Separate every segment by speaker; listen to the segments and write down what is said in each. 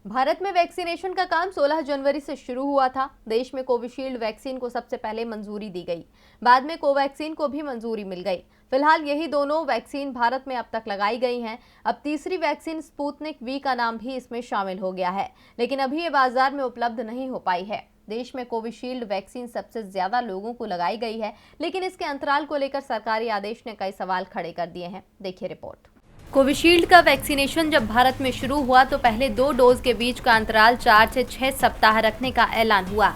Speaker 1: भारत में वैक्सीनेशन का काम 16 जनवरी से शुरू हुआ था। देश में कोविशील्ड वैक्सीन को सबसे पहले मंजूरी दी गई, बाद में कोवैक्सीन को भी मंजूरी मिल गई। फिलहाल यही दोनों वैक्सीन भारत में अब तक लगाई गई हैं। अब तीसरी वैक्सीन स्पुतनिक वी का नाम भी इसमें शामिल हो गया है, लेकिन अभी ये बाजार में उपलब्ध नहीं हो पाई है। देश में कोविशील्ड वैक्सीन सबसे ज्यादा लोगों को लगाई गई है, लेकिन इसके अंतराल को लेकर सरकारी आदेश ने कई सवाल खड़े कर दिए हैं। देखिए रिपोर्ट। कोविशील्ड का वैक्सीनेशन जब भारत में शुरू हुआ तो पहले 2 डोज के बीच का अंतराल 4 से 6 सप्ताह रखने का ऐलान हुआ।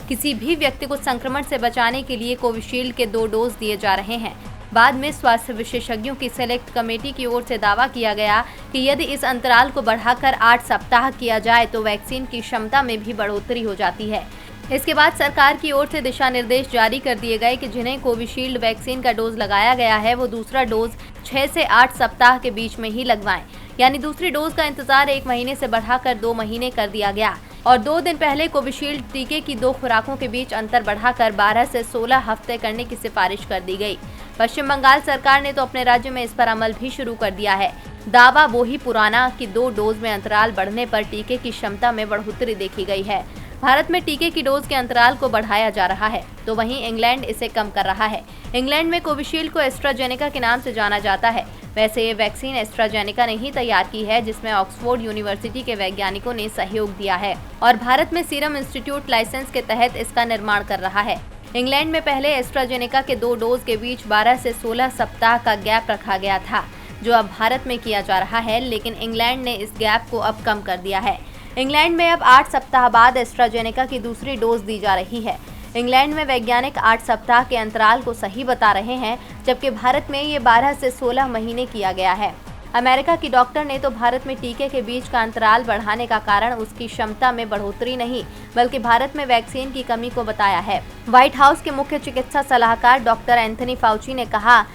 Speaker 1: किसी भी व्यक्ति को संक्रमण से बचाने के लिए कोविशील्ड के 2 डोज दिए जा रहे हैं। बाद में स्वास्थ्य विशेषज्ञों की सेलेक्ट कमेटी की ओर से दावा किया गया कि यदि इस अंतराल को बढ़ाकर 8 सप्ताह किया जाए तो वैक्सीन की क्षमता में भी बढ़ोतरी हो जाती है। इसके बाद सरकार की ओर से दिशा निर्देश जारी कर दिए गए कि जिन्हें कोविशील्ड वैक्सीन का डोज लगाया गया है वो दूसरा डोज 6 से 8 सप्ताह के बीच में ही लगवाएं। यानी दूसरी डोज का इंतजार 1 महीने से बढ़ाकर 2 महीने कर दिया गया और 2 दिन पहले कोविशील्ड टीके की 2 खुराकों के बीच अंतर बढ़ाकर 12 से 16 हफ्ते करने की सिफारिश कर दी गई। पश्चिम बंगाल सरकार ने तो अपने राज्य में इस पर अमल भी शुरू कर दिया है। दावा वो ही पुराना कि 2 डोज में अंतराल बढ़ने पर टीके की क्षमता में बढ़ोतरी देखी गई है। भारत में टीके की डोज के अंतराल को बढ़ाया जा रहा है, तो वहीं इंग्लैंड इसे कम कर रहा है। इंग्लैंड में कोविशील्ड को एस्ट्राजेनेका के नाम से जाना जाता है। वैसे ये वैक्सीन एस्ट्राजेनेका ने ही तैयार की है, जिसमें ऑक्सफोर्ड यूनिवर्सिटी के वैज्ञानिकों ने सहयोग दिया है और भारत में सीरम इंस्टीट्यूट लाइसेंस के तहत इसका निर्माण कर रहा है। इंग्लैंड में पहले एस्ट्राजेनेका के 2 डोज के बीच 12 से 16 सप्ताह का गैप रखा गया था, जो अब भारत में किया जा रहा है, लेकिन इंग्लैंड ने इस गैप को अब कम कर दिया है। इंग्लैंड में अब 8 सप्ताह बाद एस्ट्राजेनेका की दूसरी डोज दी जा रही है। इंग्लैंड में वैज्ञानिक 8 सप्ताह के अंतराल को सही बता रहे हैं, जबकि भारत में ये 12 से 16 महीने किया गया है। अमेरिका की डॉक्टर ने तो भारत में टीके के बीच का अंतराल बढ़ाने का कारण उसकी क्षमता में बढ़ोतरी नहीं, बल्कि भारत में वैक्सीन की कमी को बताया है। व्हाइट हाउस के मुख्य चिकित्सा सलाहकार डॉक्टर एंथनी फाउची ने कहा,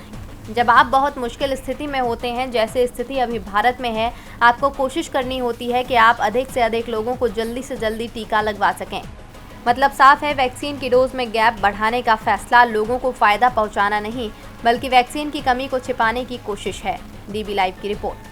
Speaker 1: जब आप बहुत मुश्किल स्थिति में होते हैं, जैसे स्थिति अभी भारत में है, आपको कोशिश करनी होती है कि आप अधिक से अधिक लोगों को जल्दी से जल्दी टीका लगवा सकें। मतलब साफ है, वैक्सीन की डोज में गैप बढ़ाने का फैसला लोगों को फायदा पहुंचाना नहीं, बल्कि वैक्सीन की कमी को छिपाने की कोशिश है। DB लाइव की रिपोर्ट।